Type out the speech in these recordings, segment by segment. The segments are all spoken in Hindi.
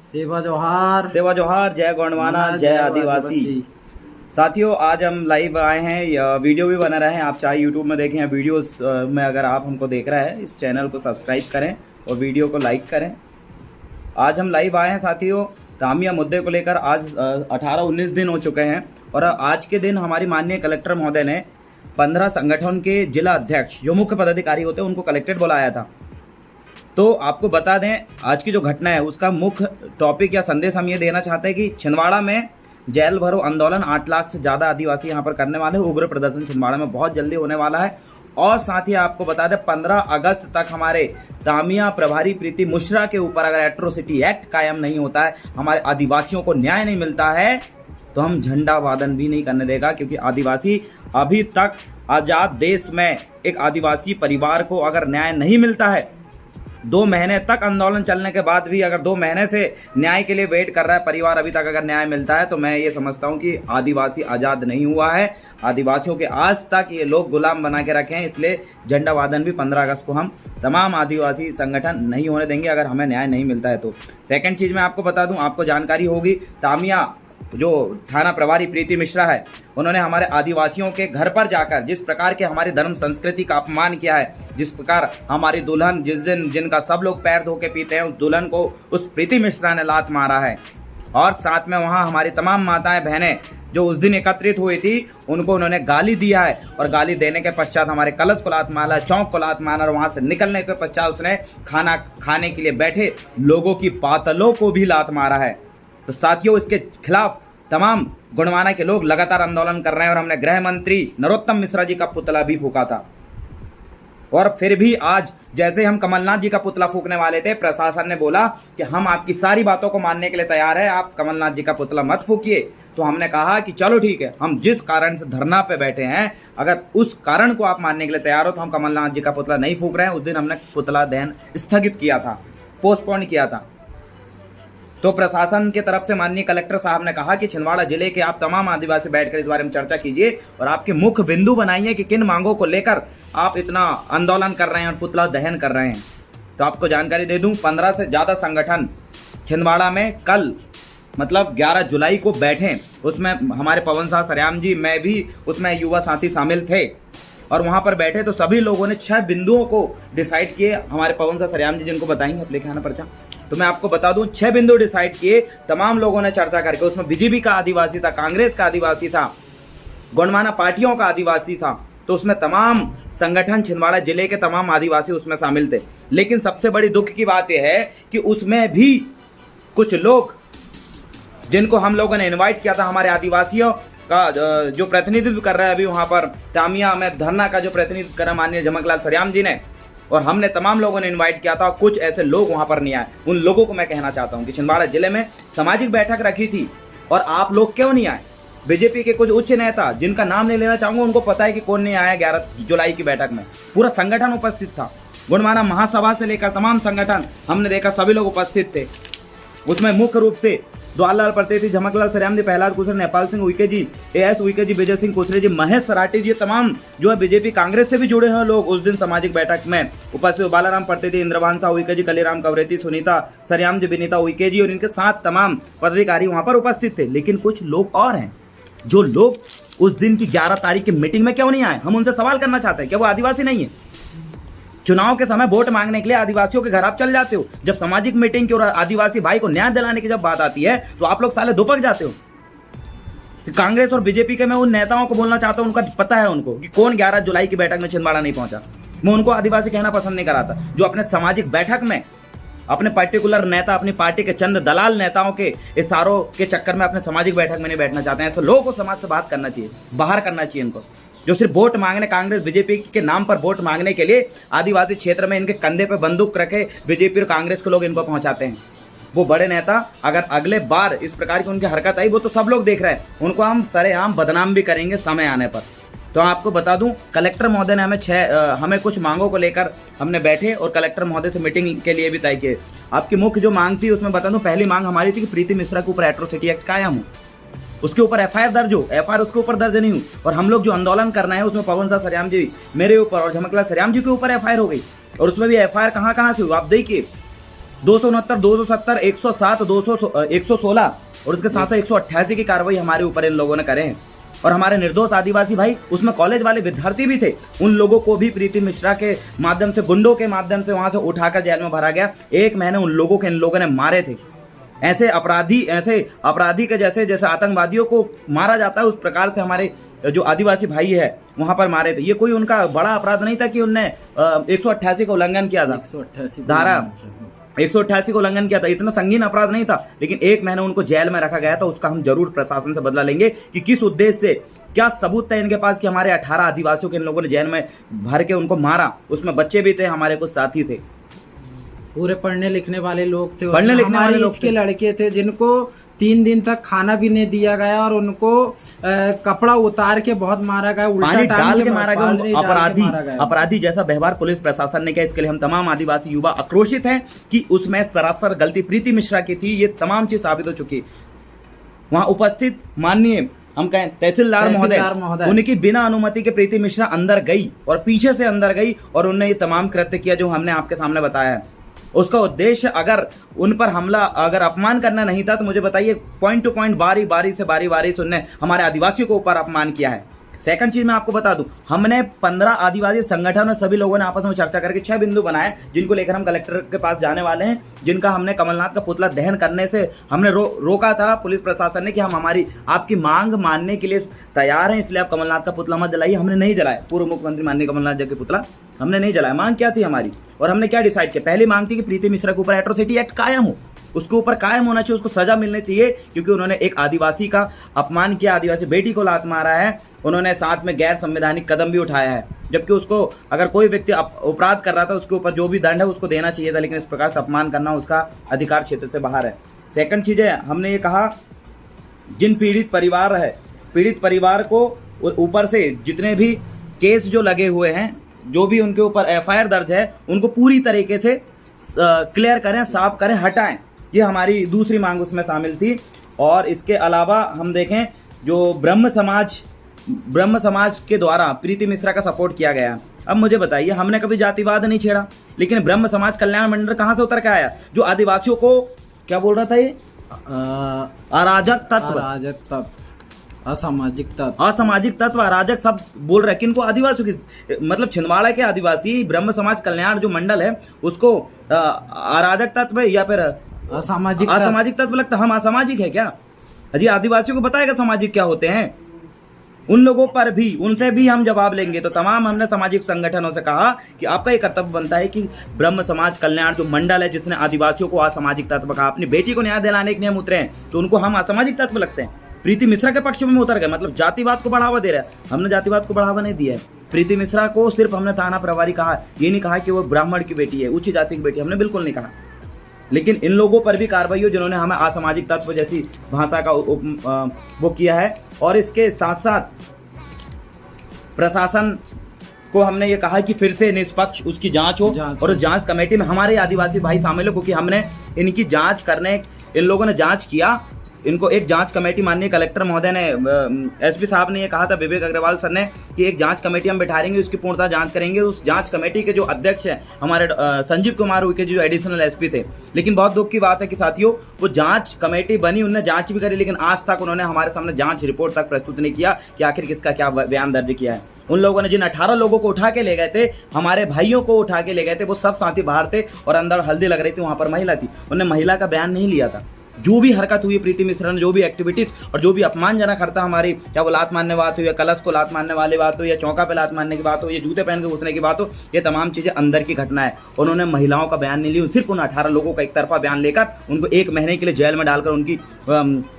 सेवा जोहार। सेवा जोहार। जय गोंडवाना, जय आदिवासी। साथियों, आज हम लाइव आए हैं, या वीडियो भी बना रहे हैं। आप चाहे यूट्यूब में देखें या वीडियोस में, अगर आप हमको देख रहे हैं, इस चैनल को सब्सक्राइब करें और वीडियो को लाइक करें। आज हम लाइव आए हैं साथियों, तामिया मुद्दे को लेकर। आज 18-19 दिन हो चुके हैं और आज के दिन हमारी माननीय कलेक्टर महोदय ने 15 संगठन के जिला अध्यक्ष, जो मुख्य पदाधिकारी होते हैं, उनको कलेक्टेड बुलाया था। तो आपको बता दें, आज की जो घटना है उसका मुख्य टॉपिक या संदेश हम ये देना चाहते हैं कि छिंदवाड़ा में जेल भरो आंदोलन, 8 लाख से ज्यादा आदिवासी यहाँ पर करने वाले हैं। उग्र प्रदर्शन छिंदवाड़ा में बहुत जल्दी होने वाला है। और साथ ही आपको बता दें, 15 अगस्त तक हमारे तामिया प्रभारी प्रीति मिश्रा के ऊपर अगर एट्रोसिटी एक्ट कायम नहीं होता है, हमारे आदिवासियों को न्याय नहीं मिलता है, तो हम झंडा वादन भी नहीं करने देगा। क्योंकि आदिवासी अभी तक आजाद देश में एक आदिवासी परिवार को अगर न्याय नहीं मिलता है, 2 महीने तक आंदोलन चलने के बाद भी अगर 2 महीने से न्याय के लिए वेट कर रहा है परिवार, अभी तक अगर न्याय मिलता है, तो मैं ये समझता हूं कि आदिवासी आजाद नहीं हुआ है। आदिवासियों के आज तक ये लोग गुलाम बना के रखे हैं। इसलिए झंडा वादन भी 15 अगस्त को हम तमाम आदिवासी संगठन नहीं होने देंगे अगर हमें न्याय नहीं मिलता है तो। सेकंड चीज मैं आपको बता दूं, आपको जानकारी होगी, तामिया जो थाना प्रभारी प्रीति मिश्रा है, उन्होंने हमारे आदिवासियों के घर पर जाकर जिस प्रकार के हमारी धर्म संस्कृति का अपमान किया है, जिस प्रकार हमारी दुल्हन जिस दिन जिनका सब लोग पैर धो के पीते हैं, उस दुल्हन को उस प्रीति मिश्रा ने लात मारा है। और साथ में वहां हमारी तमाम माताएं बहनें जो उस दिन एकत्रित हुई थी, उनको उन्होंने गाली दिया है। और गाली देने के पश्चात हमारे कलश को लात मारा, चौक को लात मारा, और वहां से निकलने के पश्चात उसने खाना खाने के लिए बैठे लोगों की पातलों को भी लात मारा है। तो साथियों, इसके खिलाफ तमाम गोंडवाना के लोग लगातार आंदोलन कर रहे हैं। और हमने गृह मंत्री नरोत्तम मिश्रा जी का पुतला भी फूका था। और फिर भी आज जैसे हम कमलनाथ जी का पुतला फूकने वाले थे, प्रशासन ने बोला कि हम आपकी सारी बातों को मानने के लिए तैयार है, आप कमलनाथ जी का पुतला मत फूकिए। तो हमने कहा कि चलो ठीक है, हम जिस कारण से धरना पे बैठे हैं, अगर उस कारण को आप मानने के लिए तैयार हो, तो हम कमलनाथ जी का पुतला नहीं फूक रहे हैं। उस दिन हमने पुतला दहन स्थगित किया था, पोस्टपोन किया था। तो प्रशासन की तरफ से माननीय कलेक्टर साहब ने कहा कि छिंदवाड़ा जिले के आप तमाम आदिवासी बैठकर इस बारे में चर्चा कीजिए और आपके मुख्य बिंदु बनाइए कि किन मांगों को लेकर आप इतना आंदोलन कर रहे हैं और पुतला दहन कर रहे हैं। तो आपको जानकारी दे दूं, 15 से ज्यादा संगठन छिंदवाड़ा में कल मतलब 11 जुलाई को बैठे। उसमें हमारे पवन साह सरेआम जी, मैं भी उसमें युवा साथी शामिल थे। और वहां पर बैठे तो सभी लोगों ने 6 बिंदुओं को डिसाइड किए। हमारे पवन साह सरेआम जी जिनको बताएंगे, आप लेके आना पर्चा। तो मैं आपको बता दूं, 6 बिंदु डिसाइड किए, तमाम लोगों ने चर्चा करके। उसमें बीजेपी का आदिवासी था, कांग्रेस का आदिवासी था, गोंडवाना पार्टियों का आदिवासी था। तो उसमें तमाम संगठन, छिंदवाड़ा जिले के तमाम आदिवासी उसमें शामिल थे। लेकिन सबसे बड़ी दुख की बात यह है कि उसमें भी कुछ लोग जिनको हम लोगों ने इन्वाइट किया था, हमारे आदिवासियों का जो प्रतिनिधित्व कर रहा है अभी वहां पर तामिया में धरना का जो प्रतिनिधित्व कर रहा है माननीय झमकलाल सरेआम जी ने, और हमने तमाम लोगों ने इनवाइट किया था। कुछ ऐसे लोग वहां पर नहीं आए। उन लोगों को मैं कहना चाहता हूं कि छिंदवाड़ा जिले में सामाजिक बैठक रखी थी और आप लोग क्यों नहीं आए। बीजेपी के कुछ उच्च नेता, जिनका नाम नहीं लेना चाहूंगा, उनको पता है कि कौन नहीं आया 11 जुलाई की बैठक में। पूरा संगठन उपस्थित था, गोंडवाना महासभा से लेकर तमाम संगठन हमने देखा, सभी लोग उपस्थित थे। उसमें मुख्य रूप से जवाहरलाल प्रतिनिधि, झमकलाल सरेआम जी, प्रहलाद कुशर, नेपाल सिंह उइके जी, AS उइके जी, विजय सिंह कुशरे जी, महेश सराठी जी, तमाम जो है बीजेपी कांग्रेस से भी जुड़े हैं लोग उस दिन सामाजिक बैठक में उपस्थित। बालाराम प्रतिनिधि, इंद्रभान साह उइके जी, कलीराम कवरेती, सुनीता सरेआम जी, विनीता उइके जी और इनके साथ तमाम पदाधिकारी वहां पर उपस्थित थे। लेकिन कुछ लोग और हैं, जो लोग उस दिन की 11 तारीख की मीटिंग में क्यों नहीं आए। हम उनसे सवाल करना चाहते हैं, क्या वो आदिवासी नहीं है? चुनाव के समय वोट मांगने के लिए आदिवासियों के घर आप चल जाते हो, जब सामाजिक मीटिंग की और आदिवासी भाई को न्याय दिलाने की जब बात आती है, तो आप लोग साले दुपक जाते हो। कांग्रेस और बीजेपी के मैं उन नेताओं को बोलना चाहता हूं, उनका पता है उनको कि कौन 11 जुलाई की बैठक में छिंदवाड़ा नहीं पहुंचा। मैं उनको आदिवासी कहना पसंद नहीं कराता, जो अपने सामाजिक बैठक में अपने पर्टिकुलर नेता, अपनी पार्टी के चंद दलाल नेताओं के इशारों के चक्कर में अपने सामाजिक बैठक में नहीं बैठना चाहते हैं। ऐसे लोगों को समाज से बात करना चाहिए, बाहर करना चाहिए इनको, जो सिर्फ वोट मांगने, कांग्रेस बीजेपी के नाम पर वोट मांगने के लिए आदिवासी क्षेत्र में इनके कंधे पे बंदूक रखे बीजेपी और कांग्रेस के लोग इनको पहुंचाते हैं। वो बड़े नेता अगर अगले बार इस प्रकार की उनकी हरकत आई, वो तो सब लोग देख रहे हैं, उनको हम सरेआम बदनाम भी करेंगे समय आने पर। तो आपको बता दूं, कलेक्टर महोदय ने हमें कुछ मांगों को लेकर हमने बैठे और कलेक्टर महोदय से मीटिंग के लिए भी तय किए। आपकी मुख्य जो मांग थी उसमें बता दूं, पहली मांग हमारी थी कि प्रीति मिश्रा के ऊपर एट्रोसिटी एक्ट कायम हो, उसके ऊपर FIR दर्ज हो। FIR उसके ऊपर दर्ज नहीं हुई और हम लोग जो आंदोलन करना है उसमें पवन साह सरेआम जी मेरे ऊपर और झमकलाल सरेआम जी के ऊपर FIR हो गई। और उसमें भी FIR कहां से हुई आप देखिए, 269, 270, 107, 116 और उसके साथ साथ 188 की कार्रवाई हमारे ऊपर इन लोगों ने करे हैं। और हमारे निर्दोष आदिवासी भाई, उसमें कॉलेज वाले विद्यार्थी भी थे, उन लोगों को भी प्रीति मिश्रा के माध्यम से, गुंडों के माध्यम से वहां से उठाकर जेल में भरा गया। 1 महीने उन लोगों के इन लोगों ने मारे थे। ऐसे अपराधी के जैसे आतंकवादियों को मारा जाता है, उस प्रकार से हमारे जो आदिवासी भाई है वहां पर मारे थे। ये कोई उनका बड़ा अपराध नहीं था कि उनने 188 का उल्लंघन किया था, 188 धारा 188 को उल्लंघन किया था। इतना संगीन अपराध नहीं था, लेकिन 1 महीने उनको जेल में रखा गया था। उसका हम जरूर प्रशासन से बदला लेंगे कि किस उद्देश्य से, क्या सबूत था इनके पास कि हमारे 18 आदिवासियों के इन लोगों ने जेल में भर के उनको मारा। उसमें बच्चे भी थे, हमारे कुछ साथी थे, पूरे पढ़ने लिखने वाले लोग थे, पढ़ने लिखने वाले लोग के लड़के थे जिनको 3 दिन तक खाना भी नहीं दिया गया और उनको कपड़ा उतार के बहुत मारा गया, उल्टा पानी डाल के मारा गया। अपराधी जैसा व्यवहार पुलिस प्रशासन ने किया। इसके लिए हम तमाम आदिवासी युवा आक्रोशित हैं कि उसमें सरासर गलती प्रीति मिश्रा की थी। ये तमाम चीज साबित हो चुकी। वहां उपस्थित माननीय हम कहें तहसीलदार महोदय, उनकी बिना अनुमति के प्रीति मिश्रा अंदर गई और पीछे से अंदर गई और उन्होंने ये तमाम कृत्य किया जो हमने आपके सामने बताया है। उसका उद्देश्य अगर उन पर हमला, अगर अपमान करना नहीं था तो मुझे बताइए, पॉइंट टू पॉइंट बारी से उनने हमारे आदिवासियों के ऊपर अपमान किया है। सेकंड चीज मैं आपको बता दूं, हमने 15 आदिवासी संगठन और सभी लोगों ने आपस में चर्चा करके 6 बिंदु बनाए, जिनको लेकर हम कलेक्टर के पास जाने वाले हैं, जिनका हमने कमलनाथ का पुतला दहन करने से हमने रोका था पुलिस प्रशासन ने कि हम हमारी आपकी मांग मानने के लिए तैयार हैं, इसलिए आप कमलनाथ का पुतला मत जलाइए। हमने नहीं जलाया, पूर्व मुख्यमंत्री माननीय कमलनाथ जी का पुतला हमने नहीं जलाया। मांग क्या थी हमारी, और हमने क्या डिसाइड किया? पहली मांग थी कि प्रीति मिश्रा के ऊपर एट्रोसिटी एक्ट कायम हो, उसके ऊपर कायम होना चाहिए, उसको सजा मिलनी चाहिए, क्योंकि उन्होंने एक आदिवासी का अपमान किया, आदिवासी बेटी को लात मारा है, उन्होंने साथ में गैर संवैधानिक कदम भी उठाया है। जबकि उसको, अगर कोई व्यक्ति अपराध कर रहा था, उसके ऊपर जो भी दंड है उसको देना चाहिए था, लेकिन इस प्रकार से अपमान करना उसका अधिकार क्षेत्र से बाहर है। सेकंड चीज है, हमने ये कहा जिन पीड़ित परिवार को ऊपर से जितने भी केस जो लगे हुए हैं, जो भी उनके ऊपर एफआईआर दर्ज है, उनको पूरी तरीके से क्लियर करें, साफ करें, हटाएं। ये हमारी दूसरी मांग उसमें शामिल थी। और इसके अलावा हम देखें, जो ब्रह्म समाज के द्वारा प्रीति मिश्रा का सपोर्ट किया गया। अब मुझे बताइए, हमने कभी जातिवाद नहीं छेड़ा, लेकिन ब्रह्म समाज कल्याण मंडल कहां से उतर के आया, जो आदिवासियों को क्या बोल रहा था, ये अराजक तत्व, असामाजिक तत्व, अराजक सब बोल रहे हैं। किनको? आदिवासियों की, मतलब छिंदवाड़ा के आदिवासी ब्रह्म समाज कल्याण जो मंडल है उसको अराजक तत्व या फिर असामाजिक तत्व लगता। हम असामाजिक है क्या? अजी आदिवासियों को बताएगा सामाजिक क्या होते हैं। उन लोगों पर भी, उनसे भी हम जवाब लेंगे। तो तमाम हमने सामाजिक संगठनों से कहा कि आपका ये कर्तव्य बनता है कि ब्रह्म समाज कल्याण जो मंडल है, जिसने आदिवासियों को असामाजिक तत्व कहा, अपनी बेटी को न्याय दिलाने के लिए हम उतरे हैं, तो उनको हम असामाजिक तत्व लगते हैं। प्रीति मिश्रा के पक्ष में उतर गए, मतलब जातिवाद को बढ़ावा दे रहा है। हमने जातिवाद को बढ़ावा नहीं दिया है। प्रीति मिश्रा को सिर्फ हमने थाना प्रभारी कहा, ये नहीं कहा कि वो ब्राह्मण की बेटी है, उच्च जाति की बेटी, हमने बिल्कुल नहीं कहा। लेकिन इन लोगों पर भी कार्रवाई हो जिन्होंने हमें असामाजिक तत्व जैसी भाषा का वो किया है। और इसके साथ साथ प्रशासन को हमने ये कहा कि फिर से निष्पक्ष उसकी जांच हो, और जांच कमेटी में हमारे आदिवासी भाई शामिल हो, क्योंकि हमने इनकी जांच करने, इन लोगों ने जांच किया, इनको एक जांच कमेटी, माननीय कलेक्टर महोदय ने, एसपी साहब ने ये कहा था, विवेक अग्रवाल सर ने, कि एक जांच कमेटी हम बैठाएंगे, उसकी पूर्णतः जांच करेंगे। उस जांच कमेटी के जो अध्यक्ष हैं हमारे संजीव कुमार उइके जो एडिशनल एसपी थे। लेकिन बहुत दुख की बात है कि साथियों, वो जांच कमेटी बनी, उन्होंने जांच भी करी, लेकिन आज तक उन्होंने हमारे सामने जांच रिपोर्ट तक प्रस्तुत नहीं किया कि आखिर किसका क्या बयान दर्ज किया है। उन लोगों ने जिन 18 लोगों को उठा के ले गए थे, हमारे भाइयों को उठा के ले गए थे, वो सब साथी बाहर थे और अंदर हल्दी लग रही थी, वहां पर महिला थी, उन्होंने महिला का बयान नहीं लिया था। जो भी हरकत हुई प्रीति मिश्रा ने, जो भी एक्टिविटीज और जो भी अपमानजनक हरकत हमारी, क्या वो लात मारने बात हो, या कलश को लात मारने वाली बात हो, या चौका पे लात मारने की बात हो, या जूते पहन के घुसने की बात हो, ये तमाम चीजें अंदर की घटना है। उन्होंने महिलाओं का बयान नहीं लिया, सिर्फ उन 18 लोगों का एक तरफा बयान लेकर उनको 1 महीने के लिए जेल में डालकर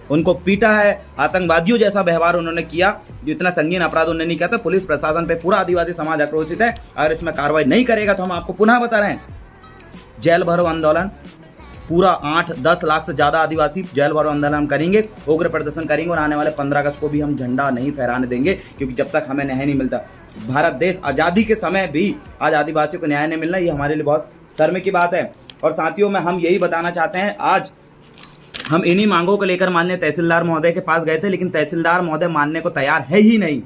उनको पीटा है। आतंकवादियों जैसा व्यवहार उन्होंने किया, जो इतना संगीन अपराध उन्होंने नहीं किया था। पुलिस प्रशासन पे पूरा आदिवासी समाज आक्रोशित है। अगर इसमें कार्रवाई नहीं करेगा तो हम आपको पुनः बता रहे हैं, जेल भरो आंदोलन, पूरा 8-10 लाख से ज्यादा आदिवासी जेल भरो आंदोलन करेंगे, उग्र प्रदर्शन करेंगे, और आने वाले 15 अगस्त को भी हम झंडा नहीं फहराने देंगे, क्योंकि जब तक हमें न्याय नहीं मिलता, भारत देश आजादी के समय भी आज आदिवासियों को न्याय नहीं मिलना, ये हमारे लिए बहुत शर्म की बात है। और साथियों में हम यही बताना चाहते हैं, आज हम इन्हीं मांगों को लेकर माननीय तहसीलदार महोदय के पास गए थे, लेकिन तहसीलदार महोदय मानने को तैयार है ही नहीं।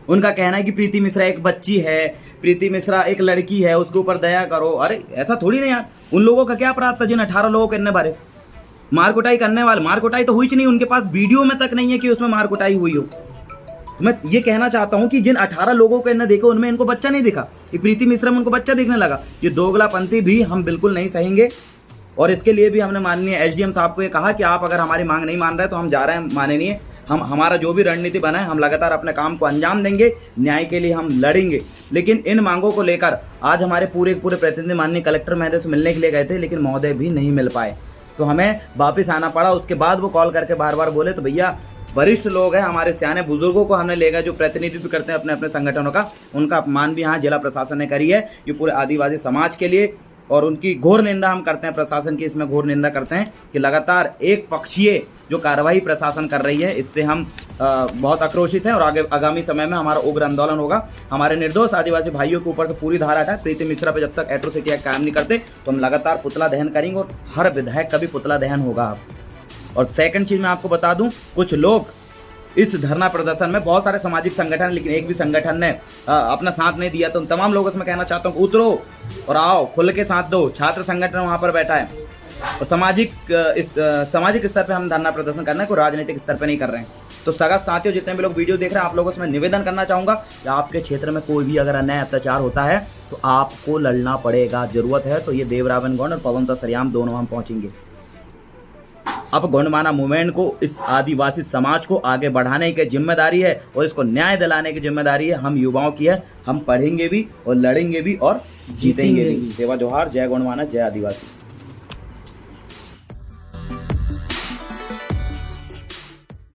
उनका कहना है कि प्रीति मिश्रा एक बच्ची है, प्रीति मिश्रा एक लड़की है, उसके ऊपर दया करो। अरे ऐसा थोड़ी नहीं यार, उन लोगों का क्या अपराध था जिन 18 लोगों के इतने बारे मार कुटाई करने वाले। मार कुटाई तो हुई नहीं, उनके पास वीडियो में तक नहीं है कि उसमें मार कुटाई हुई हो। मैं ये कहना चाहता हूं कि जिन 18 लोगों को इन्हें देखा उनमें इनको बच्चा नहीं दिखा, ये प्रीति मिश्रा में उनको बच्चा दिखने लगा। ये दोगलापंथी भी हम बिल्कुल नहीं सहेंगे और इसके लिए भी हमने माननीय एसडीएम साहब को ये कहा कि आप अगर हमारी मांग नहीं मान रहे तो हम जा रहे हैं माननीय, हम हमारा जो भी रणनीति बना है हम लगातार अपने काम को अंजाम देंगे, न्याय के लिए हम लड़ेंगे। लेकिन इन मांगों को लेकर आज हमारे पूरे प्रतिनिधि माननीय कलेक्टर महोदय से मिलने के लिए गए थे, लेकिन महोदय भी नहीं मिल पाए, तो हमें वापस आना पड़ा। उसके बाद वो कॉल करके बार बार बोले, तो भैया वरिष्ठ लोग हैं, हमारे सियाने बुजुर्गों को हमने लेकर जो प्रतिनिधित्व करते हैं अपने अपने संगठनों का, उनका अपमान भी यहाँ जिला प्रशासन ने करी है, ये पूरे आदिवासी समाज के लिए, और उनकी घोर निंदा हम करते हैं, प्रशासन की इसमें घोर निंदा करते हैं कि लगातार एक पक्षीय जो कार्रवाई प्रशासन कर रही है, इससे हम बहुत आक्रोशित हैं और आगामी समय में हमारा उग्र आंदोलन होगा। हमारे निर्दोष आदिवासी भाइयों के ऊपर तो पूरी धारा हटाए, प्रीति मिश्रा पे जब तक एट्रोसिटी एक्ट कायम नहीं करते तो हम लगातार पुतला दहन करेंगे और हर विधायक का भी पुतला दहन होगा। और सेकंड चीज मैं आपको बता दूं, कुछ लोग इस धरना प्रदर्शन में बहुत सारे सामाजिक संगठन, लेकिन एक भी संगठन ने अपना साथ नहीं दिया, तो उन तमाम लोगों से मैं कहना चाहता हूँ उतरो और आओ, खुल के साथ दो। छात्र संगठन वहां पर बैठा है और सामाजिक स्तर पे हम धरना प्रदर्शन करना है, कोई राजनीतिक स्तर पे नहीं कर रहे हैं। तो सगा साथियों, जितने भी लोग वीडियो देख रहे हैं, आप लोगों से मैं निवेदन करना चाहूंगा कि आपके क्षेत्र में कोई भी अगर अन्याय अत्याचार होता है तो आपको लड़ना पड़ेगा। जरूरत है तो ये देवरावन गौंड और पवनता सरियाम दोनों हम पहुंचेंगे। अब गोंडवाना मूवमेंट को, इस आदिवासी समाज को आगे बढ़ाने की जिम्मेदारी है और इसको न्याय दिलाने की जिम्मेदारी है हम युवाओं की है। हम पढ़ेंगे भी और लड़ेंगे भी और जीतेंगे भी। सेवा जोहार, जय गोंडवाना, जय आदिवासी।